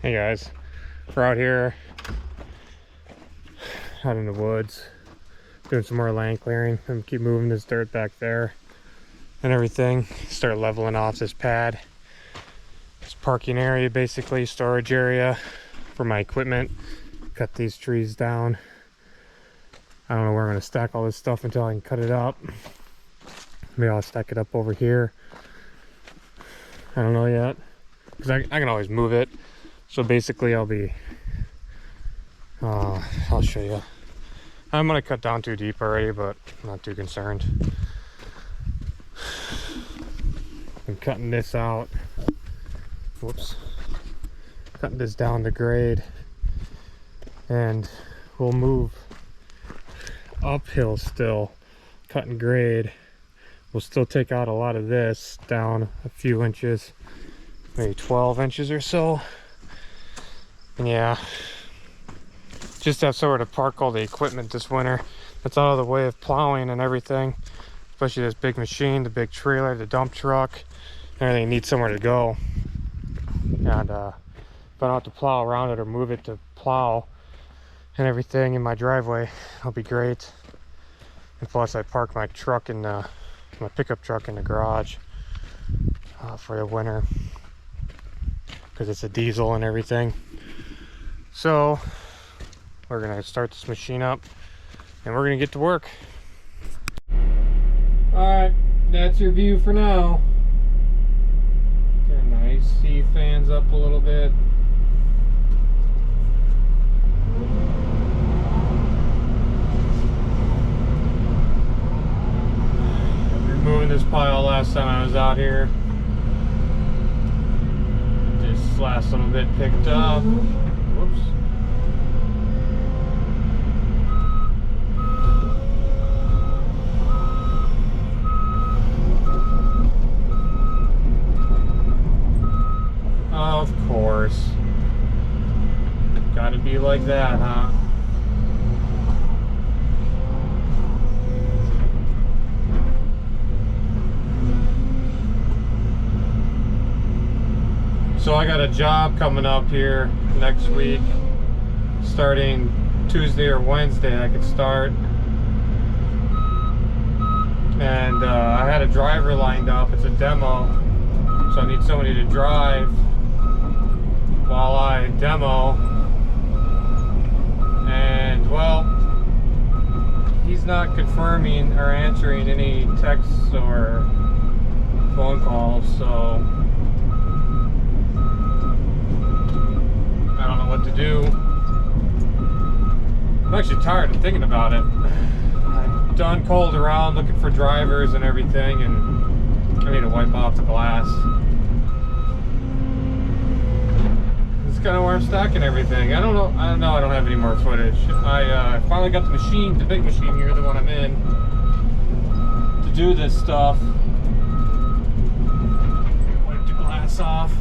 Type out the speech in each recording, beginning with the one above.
Hey guys, we're out here out in the woods doing some more land clearing. I'm keep moving this dirt back there and everything. Start leveling off this pad. This parking area, basically storage area for my equipment. Cut these trees down. I don't know where I'm going to stack all this stuff until I can cut it up. Maybe I'll stack it up over here. I don't know yet, because I can always move it. So basically I'll show you. I'm gonna cut down too deep already, but I'm not too concerned. I'm cutting this out. Whoops. Cutting this down to grade. And we'll move uphill still. Cutting grade. We'll still take out a lot of this down a few inches. Maybe 12 inches or so. And yeah, just have somewhere to park all the equipment this winter. That's out of the way of plowing and everything, especially this big machine, the big trailer, the dump truck. Everything needs somewhere to go. And if I don't have to plow around it or move it to plow and everything in my driveway, it'll be great. And plus I park my truck in my pickup truck in the garage for the winter, because it's a diesel and everything. So we're gonna start this machine up and we're gonna get to work. All right, that's your view for now. Turn the AC fans up a little bit. Removing this pile last time I was out here. This last little bit picked up. Whoops. Of course. Gotta be like that, huh? So I got a job coming up here next week, starting Tuesday or Wednesday I could start. And I had a driver lined up. It's a demo, so I need somebody to drive while I demo. And well, he's not confirming or answering any texts or phone calls, so I don't know what to do. I'm actually tired of thinking about it. I've done called around looking for drivers and everything, and I need to wipe off the glass. It's kind of where I'm stacking everything. I don't know. I don't have any more footage. I finally got the machine, the big machine here, the one I'm in, to do this stuff. Wipe the glass off.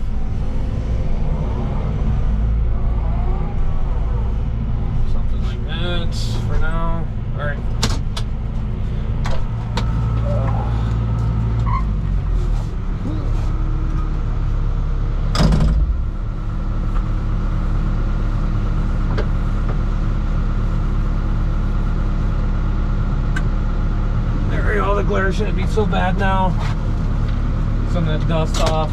For now. All right. There we go. The glare shouldn't be so bad now. Some of that dust off.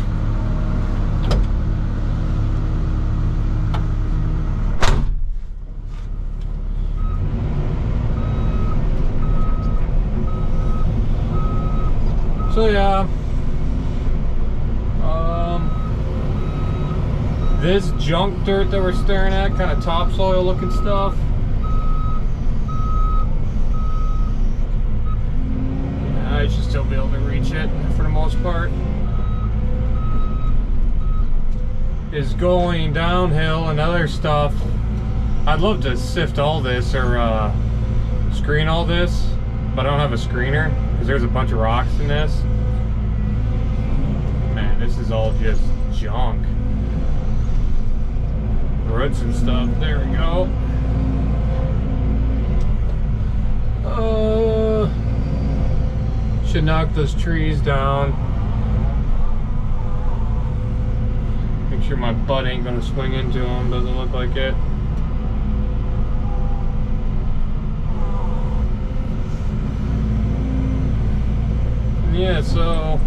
So yeah, this junk dirt that we're staring at, kind of topsoil looking stuff, yeah, I should still be able to reach it for the most part, is going downhill. And other stuff, I'd love to sift all this or screen all this, but I don't have a screener because there's a bunch of rocks in this. Man, this is all just junk. Roots and stuff. There we go. Should knock those trees down. Make sure my butt ain't gonna swing into them. Doesn't look like it. Yeah, so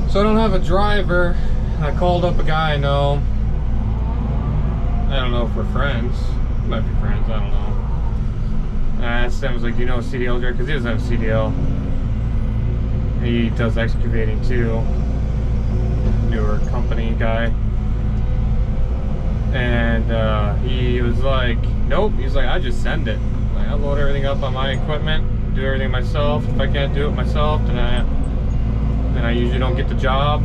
I don't have a driver. I called up a guy I know. I don't know if we're friends. Might be friends, I don't know. I asked him, I was like, do you know a CDL driver? Because he doesn't have a CDL. He does excavating too. Newer company guy. And he was like, nope. He's like, I just send it. Like, I load everything up on my equipment, do everything myself. If I can't do it myself, then I usually don't get the job.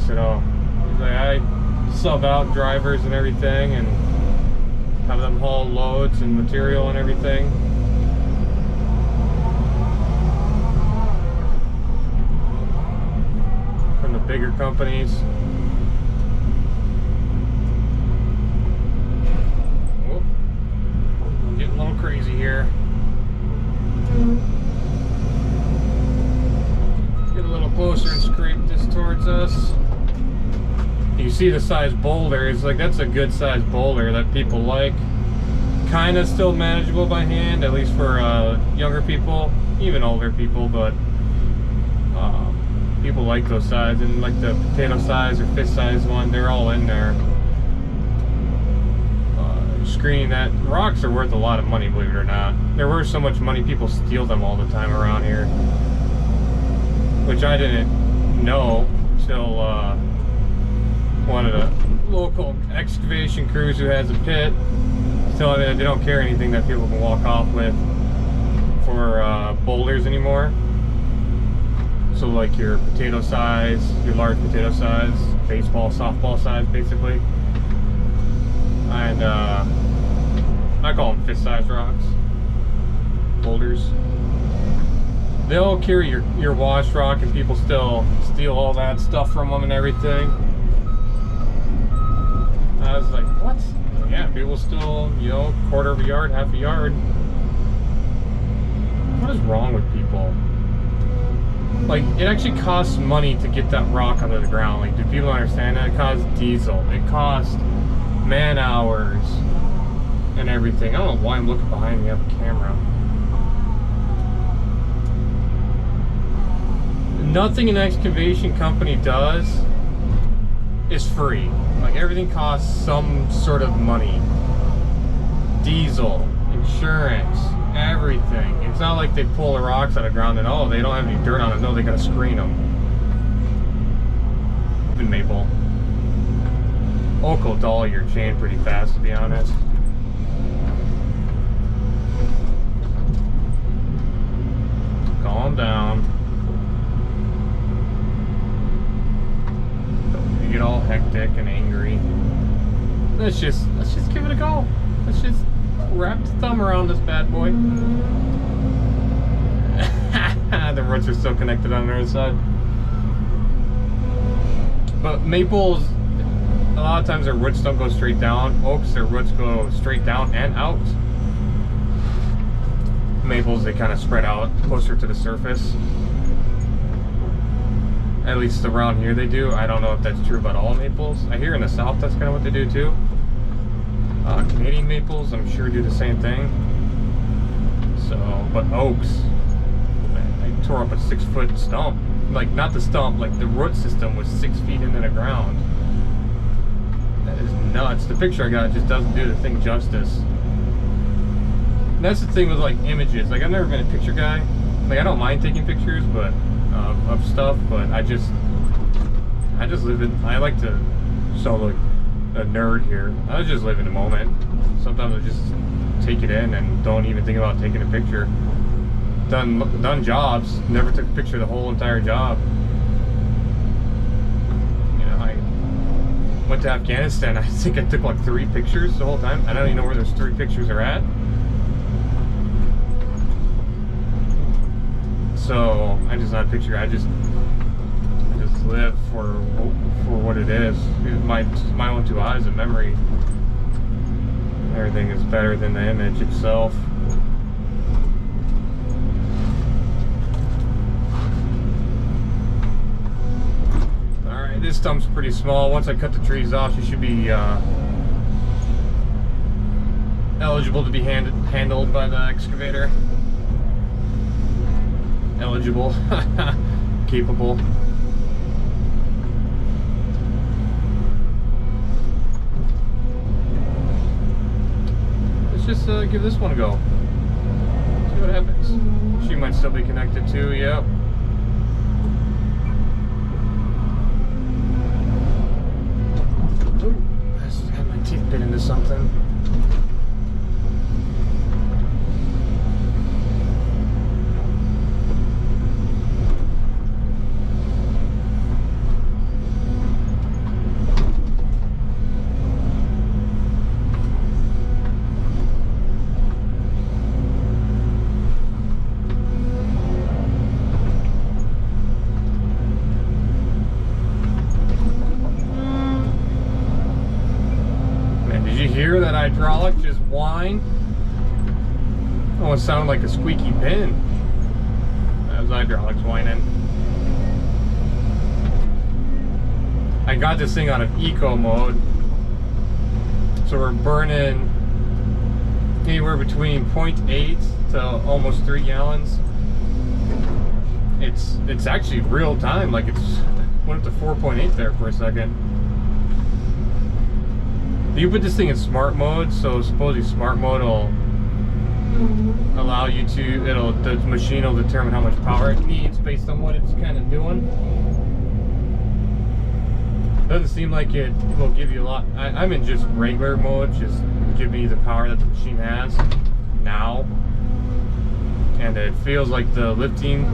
So he's like, I sub out drivers and everything and have them haul loads and material and everything. From the bigger companies. Oh, I'm getting a little crazy here. Get a little closer and scrape this towards us. You see the size boulder, it's like that's a good size boulder that people like. Kind of still manageable by hand, at least for younger people, even older people, but people like those size, and like the potato size or fist size one, they're all in there. Screening that, rocks are worth a lot of money, believe it or not. They're worth so much money, people steal them all the time around here. Which I didn't know until one of the local excavation crews who has a pit telling me that they don't care anything that people can walk off with for boulders anymore. So like your potato size, your large potato size, baseball, softball size basically. And I call them fist size rocks, boulders. They'll carry your wash rock and people still steal all that stuff from them and everything. I was like, what? Yeah, people still, you know, quarter of a yard, half a yard. What is wrong with people? Like, it actually costs money to get that rock out of the ground. Like, do people understand that? It costs diesel. It costs man hours and everything. I don't know why I'm looking behind me. I have a camera. Nothing an excavation company does is free. Like, everything costs some sort of money. Diesel, insurance, everything. It's not like they pull the rocks out of the ground and oh, they don't have any dirt on it. No, they gotta screen them. Even maple. Oak will dull your chain pretty fast, to be honest. Calm down. Don't get all hectic and angry. Let's just give it a go. Let's just wrap the thumb around this bad boy. The roots are still connected on the other side. But maples, a lot of times their roots don't go straight down. Oaks, their roots go straight down and out. Maples, they kind of spread out closer to the surface. At least around here they do. I don't know if that's true about all maples. I hear in the south that's kind of what they do too. Canadian maples, I'm sure, do the same thing. So, but oaks, man, I tore up a 6-foot stump. Like, not the stump, like the root system was 6 feet into the ground. That is nuts. The picture I got just doesn't do the thing justice. And that's the thing with like images. Like, I've never been a picture guy. Like, I don't mind taking pictures, but of stuff. But I just live in. I like to sound like a nerd here. I just live in the moment. Sometimes I just take it in and don't even think about taking a picture. Done jobs. Never took a picture of the whole entire job. You know, I went to Afghanistan. I think I took like 3 pictures the whole time. I don't even know where those 3 pictures are at. So I just not a picture. I just live for what it is. My own 2 eyes and memory. Everything is better than the image itself. this stump's pretty small. Once I cut the trees off, she should be eligible to be handled by the excavator. Eligible. Capable. Let's just give this one a go. See what happens. She might still be connected too, yep. Ooh, I had my teeth bit into something. Hear that hydraulic just whine? Oh, it sounded like a squeaky pin. That was hydraulics whining. I got this thing on an eco mode, so we're burning anywhere between 0.8 to almost 3 gallons. It's actually real time, like it's went up to 4.8 there for a second. You put this thing in smart mode, so supposedly smart mode will allow you to, the machine will determine how much power it needs based on what it's kind of doing. Doesn't seem like it will give you a lot. I'm in just regular mode, just give me the power that the machine has now. And it feels like the lifting,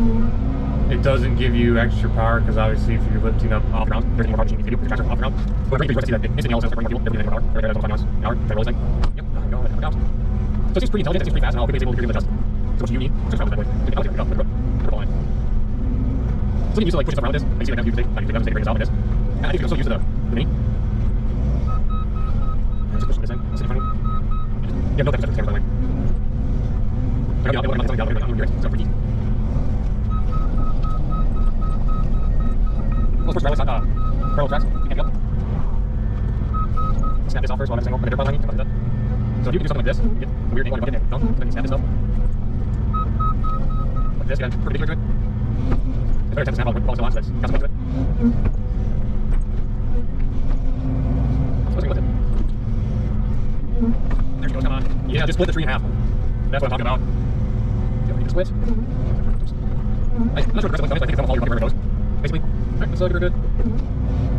it doesn't give you extra power, because obviously if you're lifting up off the ground, there's more power machine you can do, the tractor off the ground. But you see that instant yellow says burning fuel, everything power, right there, that's 5 miles an hour, right, roll this thing. Yep, there we go, it out. So it seems pretty intelligent, it seems pretty fast, and all quickly able to hear the dust. So what you need, just grab this bad boy, get it out, there we go, put it line. So you can use to like push stuff around with this, like you see right now, you can take that mistake, bring this out like this. And I think you can also use the mini. And just push this in, sit in front of me. Yeah, no, that's the camera, by the way. So I got the other way, I'm going to do it, so pretty easy. Let's push parallel tracks. You can go. Snap this off first while I'm single. Like a dirt pile behind me. So if you can do something like this, you get a weird angle on your bucket and don't, then you snap this off. Like this, you got a perpendicular to it. It's better to snap while it's still on, so that's got some weight to it. So let's go with it. There she goes, come on. Yeah, just split the tree in half. That's what I'm talking about. Yeah, we need to split. I'm not sure what the rest of it is, but I think it's all your bucket where it goes. Basically. Alright, let's we're good.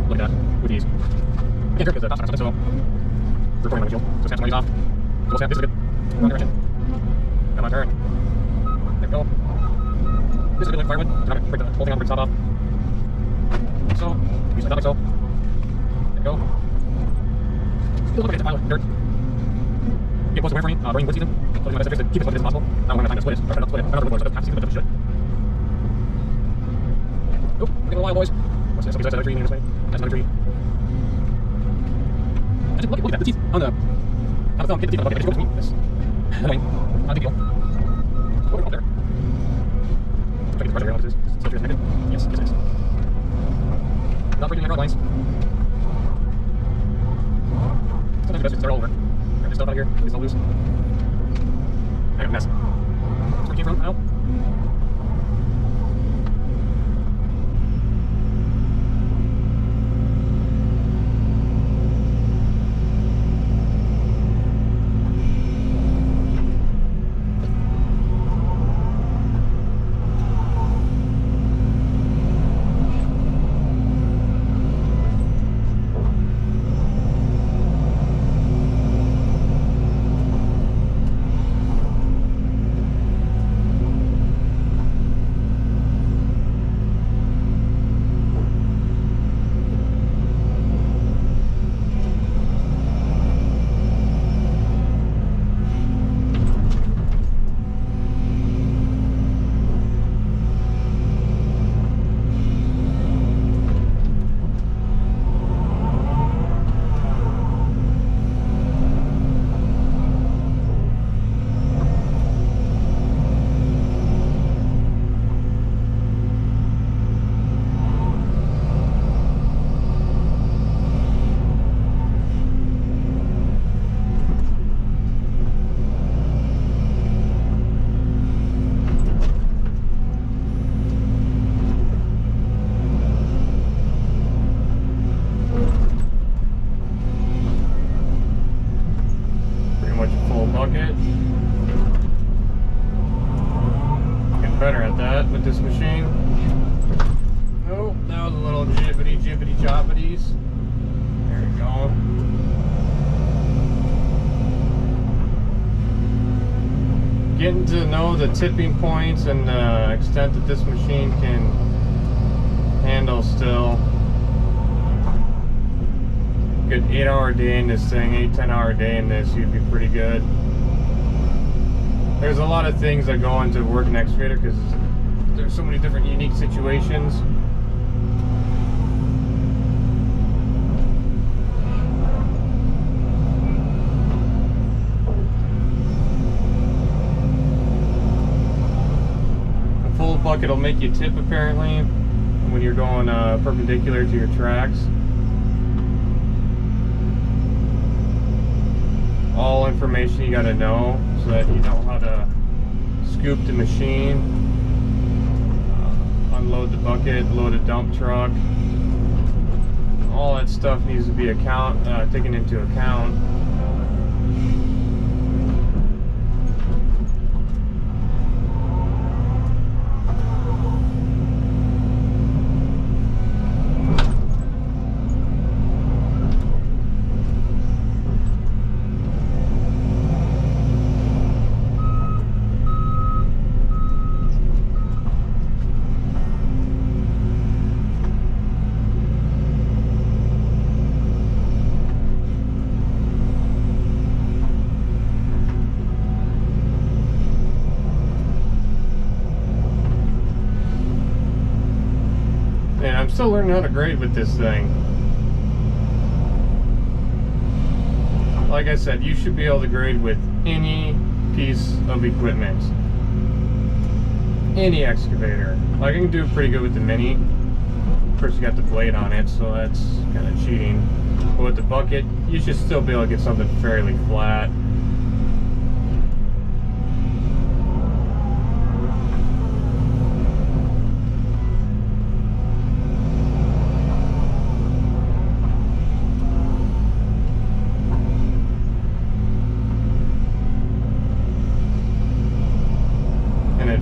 Look at that, with ease. I can't turn because the top's not something, so we're recording my windshield. So snap some of these off. So we'll snap, this is good. Wrong direction. Come on, turn. There we go. This is a good length firewood. So now I'm going to break the whole thing off, break the top off. So, use my top like so. There we go. Still looking at the pile of dirt. Get close to where for me, during wood season. So I'll do my best to keep it as possible. I don't want to time to split it. I'm trying not to split it. I'm not really so half season, but it should. Oh, taking a while, boys. What's this? Okay, so that's another tree this way. That's another tree. And just look at that. The teeth on the thumb. Hit the teeth on the bucket. It just goes between this. Annoying. Not a big deal. Over up there. Try to get the pressure here. What is this? Still connected? Yes, yes it is. Not breaking my rod lines. Sometimes the best is to start all over. Grab this stuff out of here. Get this all loose. I got a mess. That's where it came from. I don't know. know the tipping points and the extent that this machine can handle still. Good 8-hour day in this thing, 8-10-hour day in this, you'd be pretty good. There's a lot of things that go into work an excavator because there's so many different unique situations. A full bucket will make you tip apparently when you're going perpendicular to your tracks. All information you got to know so that you know how to scoop the machine, unload the bucket, load a dump truck. All that stuff needs to be taken into account. And I'm still learning how to grade with this thing. Like I said, you should be able to grade with any piece of equipment. Any excavator. Like I can do pretty good with the Mini. Of course you got the blade on it, so that's kind of cheating. But with the bucket, you should still be able to get something fairly flat.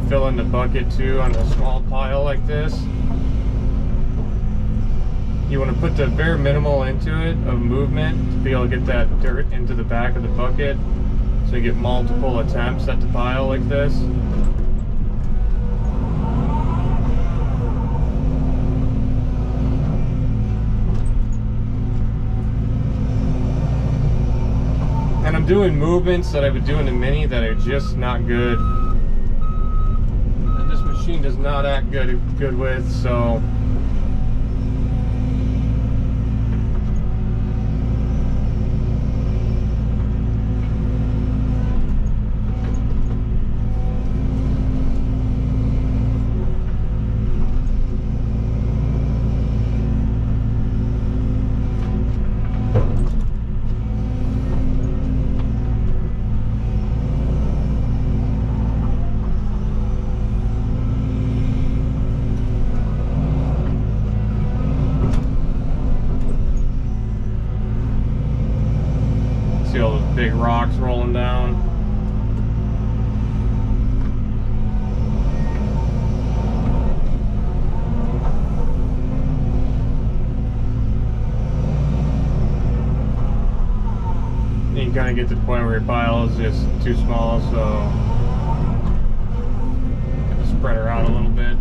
Fill in the bucket too on a small pile like this. You want to put the bare minimal into it of movement to be able to get that dirt into the back of the bucket so you get multiple attempts at the pile like this. And I'm doing movements that I would do in the Mini that are just not good. Does not act good with, so see all those big rocks rolling down. You kind of get to the point where your pile is just too small, so spread her out a little bit.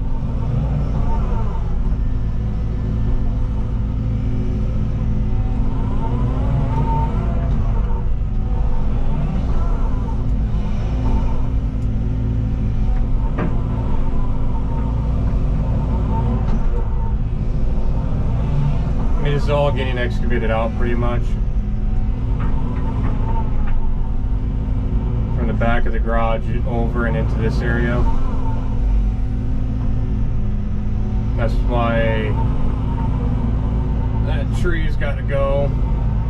This is all getting excavated out pretty much. From the back of the garage over and into this area. That's why that tree's got to go.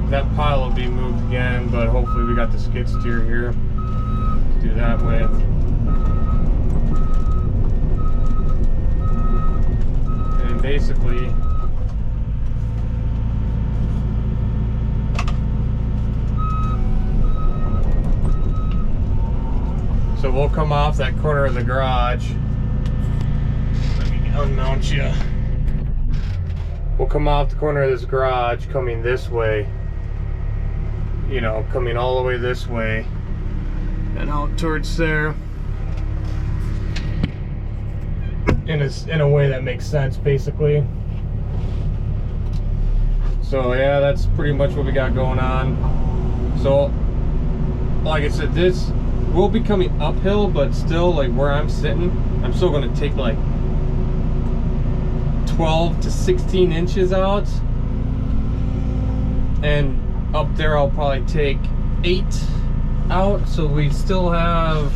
That pile will be moved again, but hopefully we got the skid steer here to do that with. And basically, so we'll come off that corner of the garage. Let me unmount you. We'll come off the corner of this garage coming this way. You know, coming all the way this way and out towards there. in a way that makes sense, basically. So yeah, that's pretty much what we got going on. So like I said, this will be coming uphill, but still, like where I'm sitting, I'm still going to take like 12 to 16 inches out, and up there I'll probably take 8 out, so we still have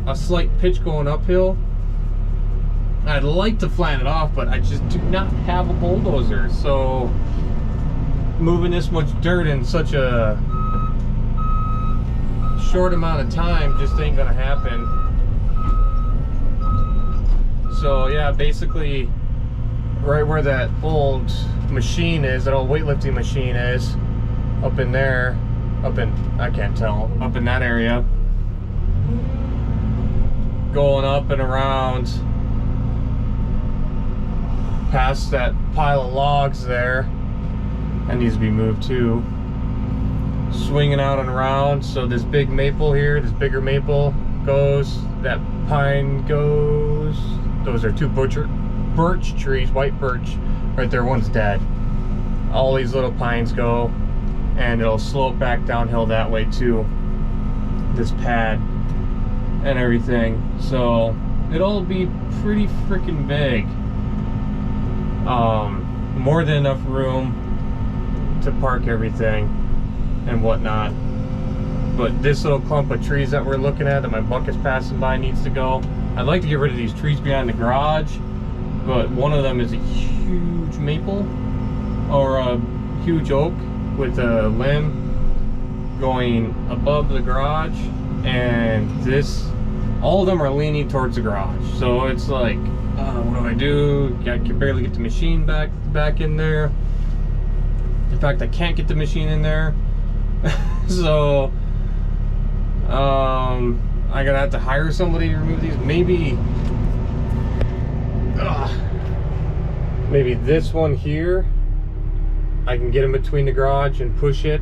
a slight pitch going uphill. I'd like to flatten it off, but I just do not have a bulldozer, so moving this much dirt in such a short amount of time just ain't gonna happen. So yeah, basically right where that old machine is, that old weightlifting machine is, up in there, I can't tell, up in that area, going up and around past that pile of logs there, that needs to be moved too, swinging out and around. So this big maple here, this bigger maple goes, that pine goes, those are 2 birch trees, white birch right there, one's dead. All these little pines go, and it'll slope back downhill that way too, this pad and everything. So it'll be pretty freaking big. More than enough room to park everything and whatnot. But this little clump of trees that we're looking at, that my bucket's passing by, needs to go. I'd like to get rid of these trees behind the garage, but one of them is a huge maple, or a huge oak with a limb going above the garage, and this, all of them are leaning towards the garage. So it's like, what do? I can barely get the machine back in there. In fact, I can't get the machine in there. So I'm gonna have to hire somebody to remove these. Maybe this one here, I can get in between the garage and push it.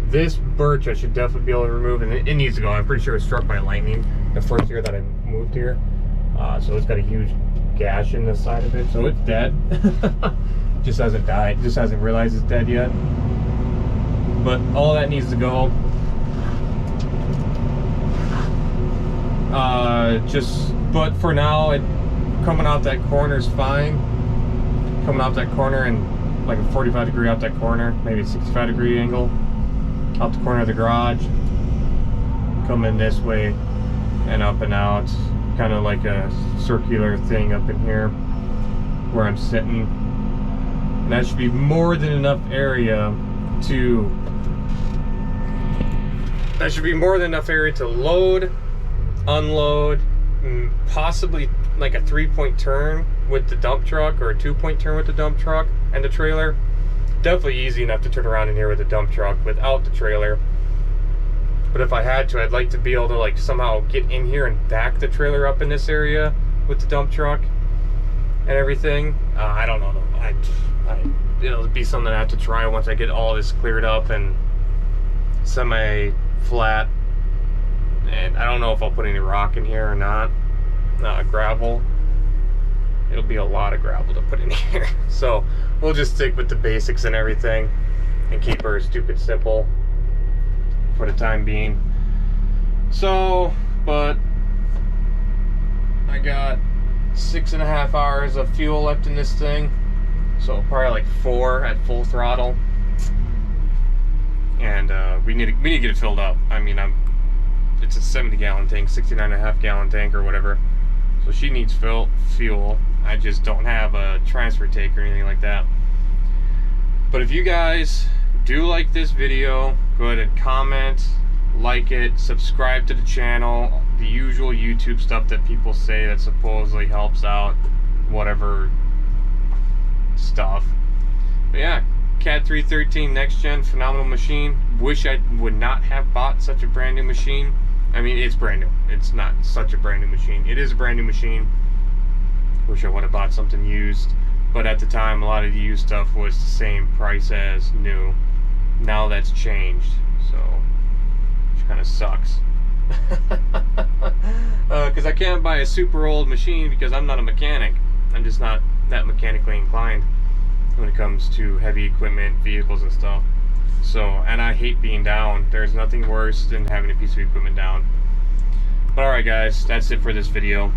This birch I should definitely be able to remove, and it needs to go. I'm pretty sure it was struck by lightning the first year that I moved here. So it's got a huge gash in the side of it, so it's dead. Just hasn't died, just hasn't realized it's dead yet. But all that needs to go. But for now, coming out that corner is fine. Coming out that corner and like a 45 degree out that corner, maybe a 65 degree angle out the corner of the garage, coming this way and up and out, kind of like a circular thing up in here where I'm sitting. And that should be more than enough area to load, unload, possibly like a 3-point turn with the dump truck, or a 2-point turn with the dump truck and the trailer. Definitely easy enough to turn around in here with the dump truck without the trailer. But if I had to, I'd like to be able to like somehow get in here and back the trailer up in this area with the dump truck and everything. I don't know though. It'll be something I have to try once I get all this cleared up and semi-flat. And I don't know if I'll put any rock in here or not. Gravel. It'll be a lot of gravel to put in here. So we'll just stick with the basics and everything and keep her stupid simple for the time being. So, but I got 6.5 hours of fuel left in this thing, so probably like 4 at full throttle. And we need to get it filled up. I mean, it's a 70-gallon tank, 69.5-gallon tank or whatever. So she needs fuel. I just don't have a transfer tank or anything like that. But if you guys do like this video, go ahead and comment, like it, subscribe to the channel, the usual YouTube stuff that people say that supposedly helps out, whatever stuff. But yeah, CAT 313 next gen, phenomenal machine. Wish I would not have bought such a brand new machine. I mean, it's brand new. It's not such a brand new machine. It is a brand new machine. Wish I would have bought something used. But at the time, a lot of the used stuff was the same price as new. Now that's changed. So, which kind of sucks. Because I can't buy a super old machine because I'm not a mechanic. I'm just not that mechanically inclined when it comes to heavy equipment, vehicles and stuff. So, and I hate being down. There's nothing worse than having a piece of equipment down. But alright guys, that's it for this video.